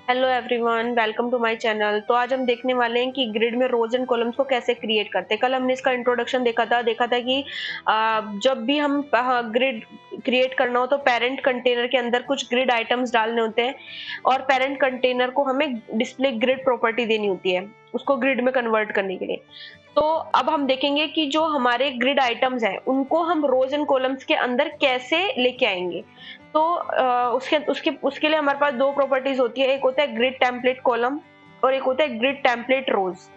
Hello everyone, welcome to my channel. तो आज हम देखने वाले हैं कि ग्रिड में रोज एंड कॉलम्स को कैसे क्रिएट करते हैं। कल हमने इसका इंट्रोडक्शन देखा था कि जब भी हम ग्रिड क्रिएट करना हो तो पेरेंट कंटेनर के अंदर कुछ ग्रिड आइटम्स डालने होते हैं और पेरेंट कंटेनर को हमें डिस्प्ले ग्रिड प्रॉपर्टी देनी होती है उसको ग्रिड में कन्वर्ट करने के लिए। तो अब हम देखेंगे कि जो हमारे ग्रिड आइटम्स हैं उनको हम रोज एंड कॉलम्स के अंदर कैसे लेके आएंगे। तो उसके उसके उसके लिए हमारे पास दो प्रॉपर्टीज होती है, एक होता है ग्रिड टेम्पलेट कॉलम और एक होता है ग्रिड टेम्पलेट रोज।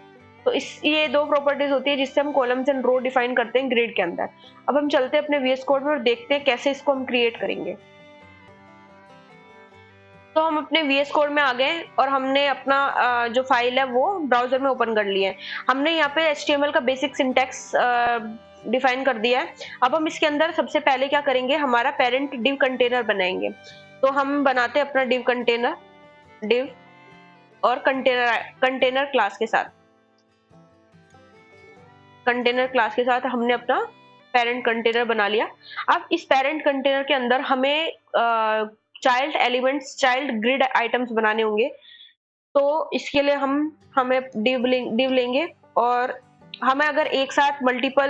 तो इस ये दो प्रॉपर्टीज होती है जिससे हम कॉलम्स एंड रो डिफाइन करते हैं ग्रिड के अंदर। अब हम चलते हैं अपने वीएस कोड में और देखते हैं कैसे इसको हम क्रिएट करेंगे। तो हम अपने वीएस कोड में आ गए और हमने अपना जो फाइल है वो ब्राउजर में ओपन कर लिया है। हमने यहाँ पे HTML का बेसिक सिंटैक्स डिफाइन कर दिया है। अब हम इसके अंदर सबसे पहले क्या करेंगे, हमारा पेरेंट डिव कंटेनर बनाएंगे। तो हम बनाते हैं अपना डिव कंटेनर, डिव और कंटेनर क्लास के साथ। कंटेनर क्लास के साथ हमने अपना पेरेंट कंटेनर बना लिया। अब इस पेरेंट कंटेनर के अंदर हमें child elements, child grid items बनाने होंगे। तो इसके लिए हमें डिव लेंगे और हमें अगर एक साथ मल्टीपल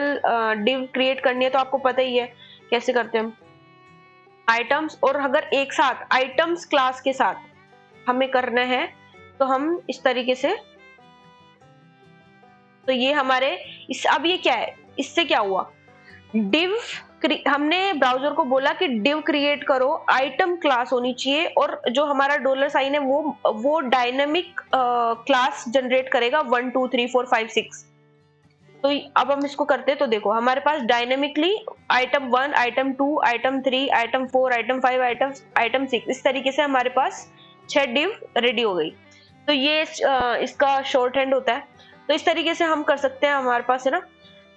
डिव क्रिएट करनी है तो आपको पता ही है कैसे करते हैं हम आइटम्स। और अगर एक साथ आइटम्स क्लास के साथ हमें करना है तो हम इस तरीके से, तो ये हमारे अब ये क्या है, इससे क्या हुआ, डिव हमने ब्राउजर को बोला कि डिव क्रिएट करो, आइटम क्लास होनी चाहिए और जो हमारा डॉलर साइन है वो डायनेमिक क्लास जनरेट करेगा 1 2 3 4 5 6। तो अब हम इसको करते हैं तो देखो हमारे पास dynamically item 1, item 2, item 3, item 4, item 5, item 6, इस तरीके से हमारे पास 6 डिव रेडी हो गई। तो ये इसका शॉर्ट हैंड होता है। तो इस तरीके से हम कर सकते हैं। हमारे पास है ना,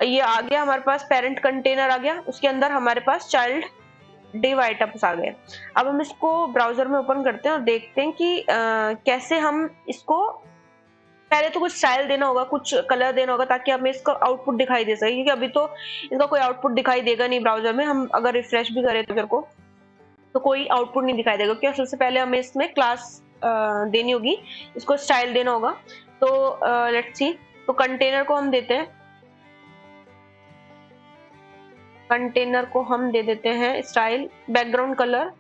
ये आ गया, हमारे पास पेरेंट कंटेनर आ गया, उसके अंदर हमारे पास चाइल्ड डिव आइटम्स आ गए। अब हम इसको ब्राउजर में ओपन करते हैं और देखते हैं कि कैसे हम इसको, पहले तो कुछ स्टाइल देना होगा, कुछ कलर देना होगा ताकि हमें इसका आउटपुट दिखाई दे सके, क्योंकि अभी तो इसका कोई आउटपुट दिखाई देगा नहीं ब्राउजर में। हम अगर रिफ्रेश भी करें तो को तो कोई आउटपुट नहीं दिखाई देगा, क्योंकि सबसे पहले हमें इसमें क्लास देनी होगी, इसको स्टाइल देना होगा। तो लेट्स सी, तो कंटेनर को हम देते हैं, कंटेनर को हम दे देते हैं स्टाइल, बैकग्राउंड कलर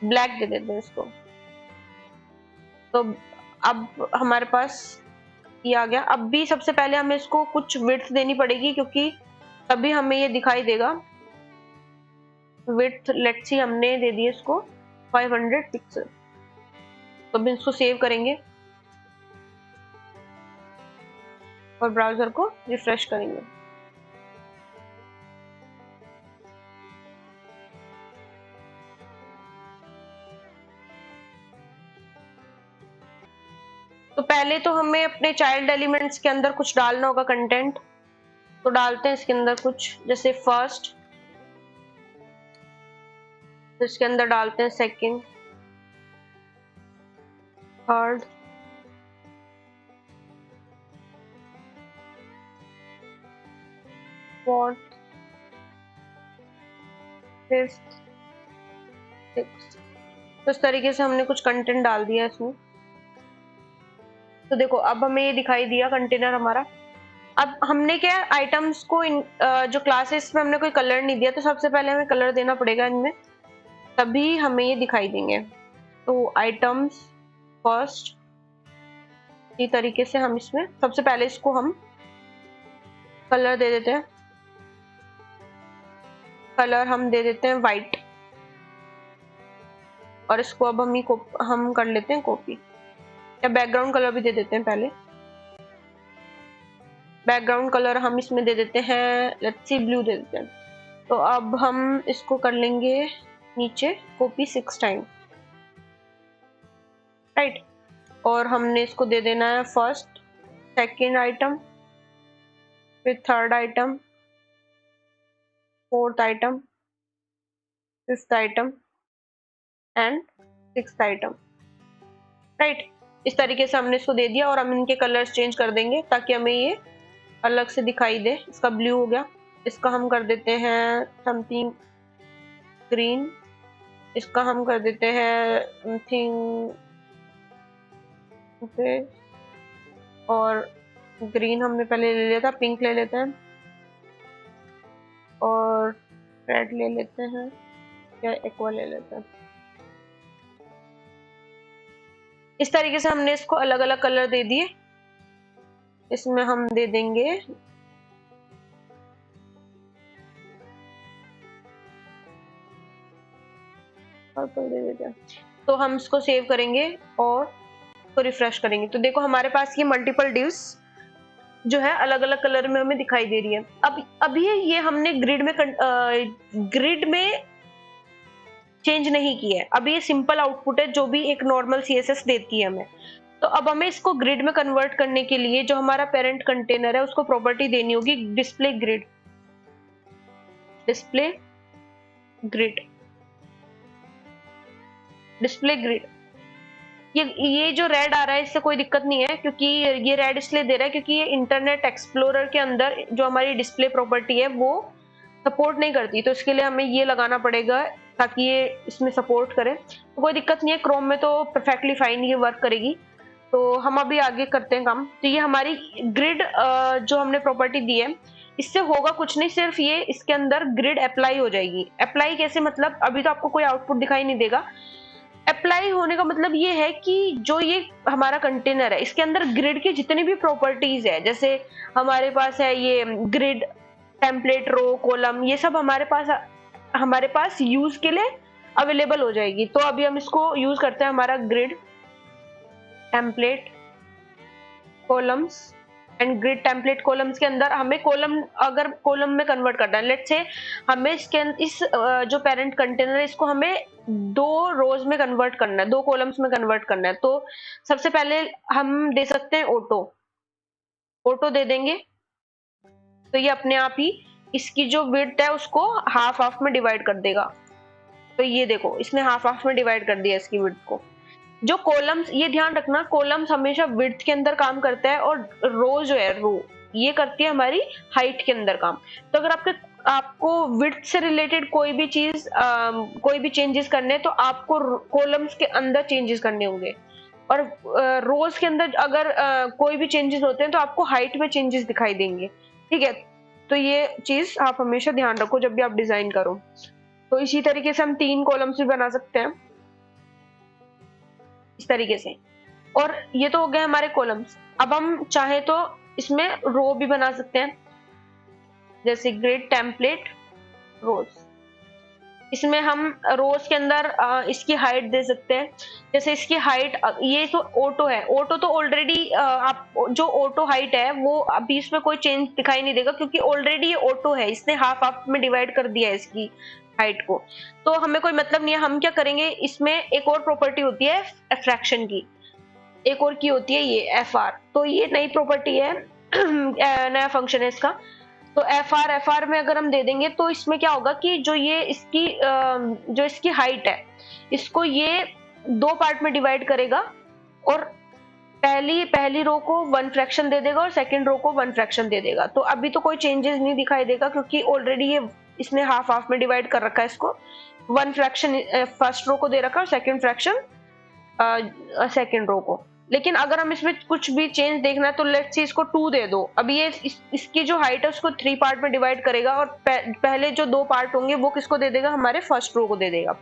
ब्लैक दे देते हैं इसको। तो अब हमारे पास ये आ गया। अब भी सबसे पहले हमें इसको कुछ विड्थ देनी पड़ेगी, क्योंकि तभी हमें ये दिखाई देगा। विड्थ लेट्स सी हमने दे दी इसको 500 पिक्सल। तो अब इसको सेव करेंगे और ब्राउजर को रिफ्रेश करेंगे। तो पहले तो हमें अपने चाइल्ड एलिमेंट्स के अंदर कुछ डालना होगा कंटेंट। तो डालते हैं इसके अंदर कुछ, जैसे फर्स्ट, तो इसके अंदर डालते हैं second, third, fourth, fifth, sixth. तो इस तरीके से हमने कुछ कंटेंट डाल दिया इसमें। तो देखो अब हमें ये दिखाई दिया कंटेनर हमारा। अब हमने क्या, आइटम्स को जो क्लासेस में हमने कोई कलर नहीं दिया, तो सबसे पहले हमें कलर देना पड़ेगा इनमें, तभी हमें ये दिखाई देंगे। तो आइटम्स फर्स्ट, इसी तरीके से हम इसमें सबसे पहले इसको हम कलर दे देते हैं। कलर हम दे देते हैं वाइट और इसको अब हम कर लेते हैं कॉपी, या बैकग्राउंड कलर भी दे देते हैं। पहले बैकग्राउंड कलर हम इसमें दे देते हैं, लेट्स सी ब्लू दे देते हैं। तो अब हम इसको कर लेंगे नीचे कॉपी 6 टाइम, राइट। और हमने इसको दे देना है फर्स्ट, सेकंड आइटम, फिर third item, fourth item, fifth item and sixth item, right. इस तरीके से हमने इसको दे दिया और हम इनके कलर्स चेंज कर देंगे ताकि हमें ये अलग से दिखाई दे। इसका ब्लू हो गया, इसका हम कर देते हैं समथिंग ग्रीन, इसका हम कर देते हैं थिंग ओके, और ग्रीन हमने पहले ले लिया था, पिंक ले लेते हैं और रेड ले लेते हैं या एक्वा ले लेते हैं। इस तरीके से हमने इसको अलग अलग कलर दे दिए। इसमें हम दे देंगे पर्पल दे देते हैं। तो हम इसको सेव करेंगे और तो रिफ्रेश करेंगे तो देखो हमारे पास ये मल्टीपल डिव्स जो है अलग अलग कलर में हमें दिखाई दे रही है। अब अभी ये हमने ग्रिड में चेंज नहीं किया है, अभी ये सिंपल आउटपुट है जो भी एक नॉर्मल सीएसएस देती है हमें। तो अब हमें इसको ग्रिड में कन्वर्ट करने के लिए जो हमारा पेरेंट कंटेनर है उसको प्रॉपर्टी देनी होगी display grid. Display grid display grid ये जो रेड आ रहा है इससे कोई दिक्कत नहीं है, क्योंकि ये रेड इसलिए दे रहा है क्योंकि ये इंटरनेट एक्सप्लोरर के अंदर जो हमारी डिस्प्ले प्रॉपर्टी है वो सपोर्ट नहीं करती, तो इसके लिए हमें ये लगाना पड़ेगा ताकि ये इसमें सपोर्ट करे। तो कोई दिक्कत नहीं है, क्रोम में तो परफेक्टली फाइन ये वर्क करेगी। तो हम अभी आगे करते हैं काम। तो ये हमारी ग्रिड जो हमने प्रॉपर्टी दी है इससे होगा कुछ नहीं, सिर्फ ये इसके अंदर ग्रिड अप्लाई हो जाएगी। अप्लाई कैसे, मतलब अभी तो आपको कोई आउटपुट दिखाई नहीं देगा। अप्लाई होने का मतलब ये है कि जो ये हमारा कंटेनर है इसके अंदर ग्रिड की जितनी भी प्रॉपर्टीज है, जैसे हमारे पास है ये ग्रिड टेम्पलेट रो कॉलम, ये सब हमारे पास यूज के लिए अवेलेबल हो जाएगी। तो अभी हम इसको यूज करते हैं, हमारा grid template columns and grid template columns के अंदर हमें कॉलम अगर कॉलम में कन्वर्ट करना है, लेट्स से हमें इस जो पेरेंट कंटेनर है इसको हमें 2 रोज में कन्वर्ट करना है, 2 कॉलम्स में कन्वर्ट करना है। तो सबसे पहले हम दे सकते हैं ऑटो दे देंगे, तो ये अपने आप ही इसकी जो विड्थ है उसको हाफ में डिवाइड कर देगा। तो ये देखो इसने हाफ में डिवाइड कर दिया इसकी विड्थ को। जो कॉलम्स, ये ध्यान रखना, कॉलम्स हमेशा विड्थ के अंदर काम करता है और रो जो है रो ये करती है हमारी हाइट के अंदर काम। तो अगर आपको विड्थ से रिलेटेड कोई भी चीज कोई भी चेंजेस करने तो आपको कॉलम्स के अंदर चेंजेस करने होंगे, और रोज के अंदर अगर कोई भी चेंजेस होते हैं तो आपको हाइट में चेंजेस दिखाई देंगे। ठीक है, तो ये चीज आप हमेशा ध्यान रखो जब भी आप डिजाइन करो। तो इसी तरीके से हम 3 कॉलम्स भी बना सकते हैं इस तरीके से। और ये तो हो गए हमारे कॉलम्स। अब हम चाहे तो इसमें रो भी बना सकते हैं, जैसे ग्रिड टेम्पलेट रोज। इसमें हम रोज के अंदर इसकी हाइट दे सकते हैं, जैसे इसकी हाइट, ये तो ऑटो है, ऑटो तो ऑलरेडी आप जो ऑटो हाइट है वो अभी इसमें कोई चेंज दिखाई नहीं देगा क्योंकि ऑलरेडी ये ऑटो है, इसने हाफ में डिवाइड कर दिया है इसकी हाइट को। तो हमें कोई मतलब नहीं है, हम क्या करेंगे, इसमें एक और प्रॉपर्टी होती है फ्रैक्शन की, एक और की होती है ये एफआर। तो ये नई प्रॉपर्टी है नया फंक्शन है इसका। तो एफआर में अगर हम दे देंगे तो इसमें क्या होगा कि जो इसकी हाइट है इसको ये 2 पार्ट में डिवाइड करेगा, और पहली रो को 1 फ्रैक्शन दे देगा और सेकंड रो को 1 फ्रैक्शन दे देगा। तो अभी तो कोई चेंजेस नहीं दिखाई देगा क्योंकि ऑलरेडी ये इसने हाफ में डिवाइड कर रखा है इसको। 1 फ्रैक्शन फर्स्ट रो को दे रखा है और सेकंड फ्रैक्शन सेकंड रो को। लेकिन अगर हम इसमें कुछ भी चेंज देखना है तो लेट्स सी इसको 2 दे दो। अभी ये इसकी जो हाइट है उसको 3 पार्ट में डिवाइड करेगा और पहले जो 2 पार्ट होंगे वो किसको दे देगा, हमारे फर्स्ट रो को दे देगा।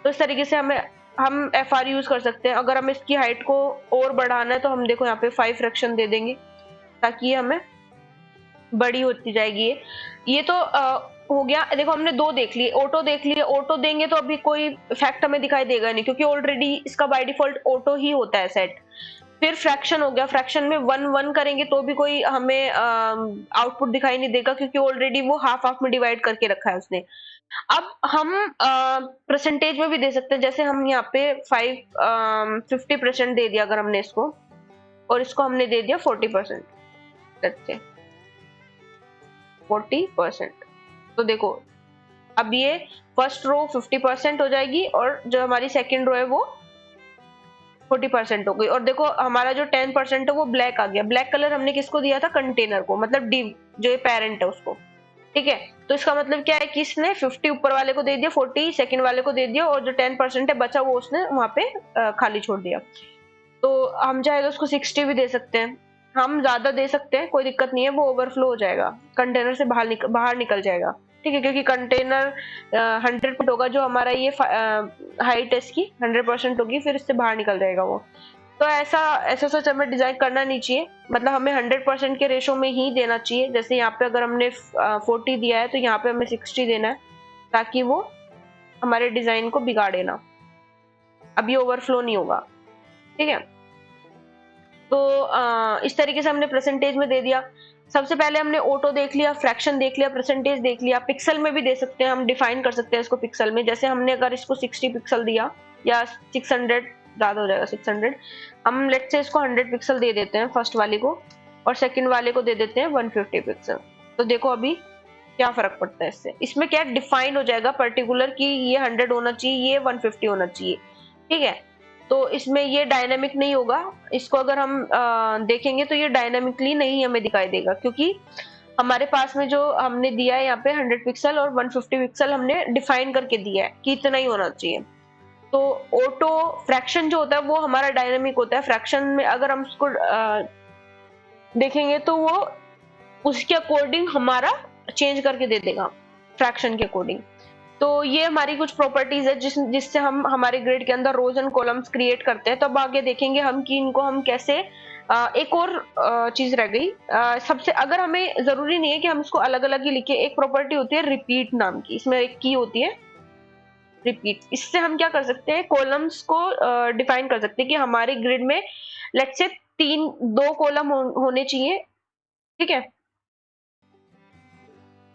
तो इस तरीके से हम एफआर यूज कर सकते हैं। अगर हमें इसकी हाइट को और बढ़ाना है तो हम देखो यहाँ पे 5 फ्रैक्शन दे देंगे ताकि ये हमें बड़ी होती जाएगी। ये तो हो गया। देखो हमने 2 देख लिए, ऑटो देख लिए। ऑटो देंगे तो अभी कोई इफेक्ट हमें दिखाई देगा नहीं क्योंकि ऑलरेडी इसका बाय डिफॉल्ट ऑटो ही होता है सेट। फिर फ्रैक्शन हो गया, फ्रैक्शन में 1 करेंगे तो भी कोई हमें आउटपुट दिखाई नहीं देगा क्योंकि ऑलरेडी वो हाफ में डिवाइड करके रखा है उसने। अब हम परसेंटेज में भी दे सकते हैं, जैसे हम यहाँ पे 50% दे दिया अगर हमने इसको, और इसको हमने दे दिया 40%, लेट्स से 40%। तो देखो अब ये फर्स्ट रो 50% हो जाएगी और जो हमारी सेकंड रो है वो 40% हो गई। और देखो हमारा जो 10% है वो ब्लैक आ गया। ब्लैक कलर हमने किसको दिया था, कंटेनर को, मतलब डिव जो ये पेरेंट है उसको। ठीक है। तो इसका मतलब क्या है कि इसने 50 ऊपर वाले को दे दिया, 40 सेकंड वाले को दे दिया, और जो 10% है बचा वो उसने वहां पे खाली छोड़ दिया। तो हम चाहे तो उसको 60 भी दे सकते हैं, हम ज्यादा दे सकते हैं, कोई दिक्कत नहीं है, वो ओवरफ्लो हो जाएगा, कंटेनर से बाहर निकल जाएगा। ठीक है, क्योंकि कंटेनर 100% होगा, जो हमारा ये हाइट है इसकी 100% होगी, फिर इससे बाहर निकल जाएगा वो। तो ऐसा ऐसा सच हमें डिजाइन करना नहीं चाहिए, मतलब हमें 100% के रेशो में ही देना चाहिए। जैसे यहाँ पे अगर हमने 40 दिया है तो यहाँ पे हमें 60 देना है, ताकि वो हमारे डिजाइन को बिगाड़े ना, अभी ओवरफ्लो नहीं होगा। ठीक है, तो इस तरीके से हमने परसेंटेज में दे दिया। सबसे पहले हमने ऑटो देख लिया, फ्रैक्शन देख लिया, परसेंटेज देख लिया, पिक्सल में भी दे सकते हैं, हम डिफाइन कर सकते हैं इसको पिक्सल में। जैसे हमने अगर इसको 60 पिक्सल दिया या 600, ज्यादा हो जाएगा 600, हम लेट्स से इसको 100 पिक्सल दे देते हैं फर्स्ट वाले को, और सेकंड वाले को दे देते हैं 150 पिक्सल। तो देखो अभी क्या फर्क पड़ता है इससे, इसमें क्या डिफाइन हो जाएगा पर्टिकुलर कि ये 100 होना चाहिए, ये 150 होना चाहिए। ठीक है, तो इसमें ये डायनामिक नहीं होगा। इसको अगर हम देखेंगे तो ये डायनामिकली नहीं हमें दिखाई देगा, क्योंकि हमारे पास में जो हमने दिया है यहाँ पे 100 पिक्सल और 150 पिक्सल हमने डिफाइन करके दिया है कि इतना ही होना चाहिए। तो ऑटो फ्रैक्शन जो होता है वो हमारा डायनामिक होता है। फ्रैक्शन में अगर हम उसको देखेंगे तो वो उसके अकॉर्डिंग हमारा चेंज करके दे देगा, फ्रैक्शन के अकॉर्डिंग। तो ये हमारी कुछ प्रॉपर्टीज है जिससे हम हमारे ग्रिड के अंदर रोज एंड कॉलम्स क्रिएट करते हैं। तो अब आगे देखेंगे हम कि इनको हम कैसे एक और चीज रह गई, सबसे अगर हमें जरूरी नहीं है कि हम इसको अलग अलग ही लिखे, एक प्रॉपर्टी होती है रिपीट नाम की, इसमें एक की होती है रिपीट। इससे हम क्या कर सकते हैं, कॉलम्स को डिफाइन कर सकते हैं कि हमारे ग्रिड में लेट्स से दो कॉलम होने चाहिए। ठीक है,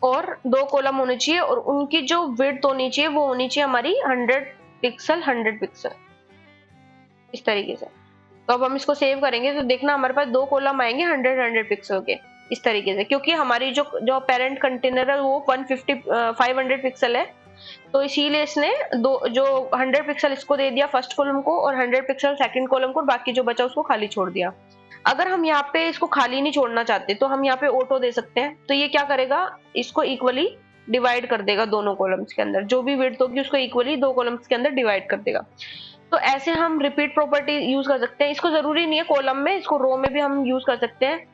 और दो कॉलम होने चाहिए, और उनकी जो विड्थ होनी चाहिए वो होनी चाहिए हमारी 100 पिक्सल 100 पिक्सल, इस तरीके से। तो अब हम इसको सेव करेंगे तो देखना हमारे पास दो कॉलम आएंगे 100 100 पिक्सल के, इस तरीके से। क्योंकि हमारी जो जो पेरेंट कंटेनर है वो 500 पिक्सल है, तो इसीलिए इसने दो जो 100 पिक्सल इसको दे दिया फर्स्ट कॉलम को, और 100 पिक्सल सेकंड कॉलम को, और बाकी जो बचा उसको खाली छोड़ दिया। अगर हम यहाँ पे इसको खाली नहीं छोड़ना चाहते तो हम यहाँ पे ऑटो दे सकते हैं। तो ये क्या करेगा, इसको इक्वली डिवाइड कर देगा दोनों कॉलम्स के अंदर, जो भी विड्थ होगी उसको इक्वली दो कॉलम्स के अंदर डिवाइड कर देगा। तो ऐसे हम रिपीट प्रॉपर्टी यूज कर सकते हैं। इसको जरूरी नहीं है कॉलम में, इसको रो में भी हम यूज कर सकते हैं।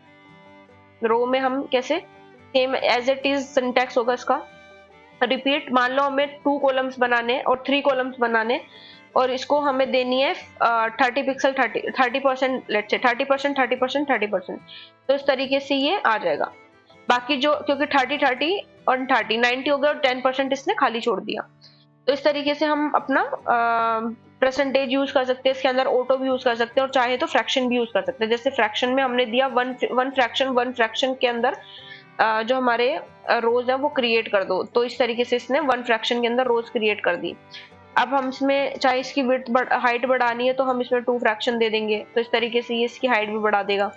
रो में हम कैसे, same as it is syntax होगा इसका। रिपीट, मान लो हमें 2 कॉलम्स बनाने और 3 कॉलम्स बनाने, और इसको हमें देनी है 30 पिक्सल 30%, लेट्स से 30% 30% 30%। तो इस तरीके से ये आ जाएगा। बाकी जो, क्योंकि 30 और 30 90 हो गया, और 10% इसने खाली छोड़ दिया। तो इस तरीके से हम अपना परसेंटेज यूज कर सकते हैं, इसके अंदर ऑटो भी यूज कर सकते हैं, और चाहे तो फ्रैक्शन भी यूज कर सकते हैं। जैसे फ्रैक्शन में हमने दिया वन फ्रैक्शन के अंदर जो हमारे रोज है वो क्रिएट कर दो, तो इस तरीके से इसने 1 फ्रैक्शन के अंदर रोज क्रिएट कर दी। अब हम इसमें चाहे इसकी विड्थ हाइट बढ़ानी है तो हम इसमें 2 फ्रैक्शन दे देंगे, तो इस तरीके से ये इसकी हाइट भी बढ़ा देगा,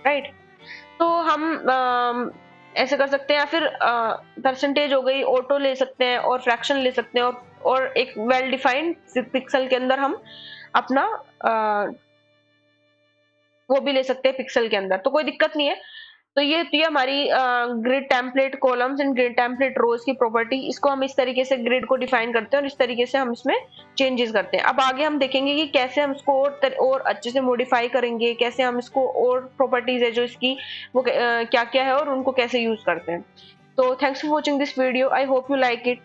राइट। तो हम ऐसे कर सकते हैं, या फिर परसेंटेज हो गई, ऑटो ले सकते हैं और फ्रैक्शन ले सकते हैं, और एक वेल डिफाइंड पिक्सल के अंदर हम अपना वो भी ले सकते हैं पिक्सल के अंदर, तो कोई दिक्कत नहीं है। तो ये हमारी grid template columns and grid template rows की प्रॉपर्टी, इसको हम इस तरीके से ग्रिड को डिफाइन करते हैं, और इस तरीके से हम इसमें चेंजेस करते हैं। अब आगे हम देखेंगे कि कैसे हम इसको और अच्छे से मॉडिफाई करेंगे, कैसे हम इसको और प्रॉपर्टीज है जो इसकी वो क्या क्या है और उनको कैसे यूज करते हैं। तो thanks for watching this video, I hope you like it.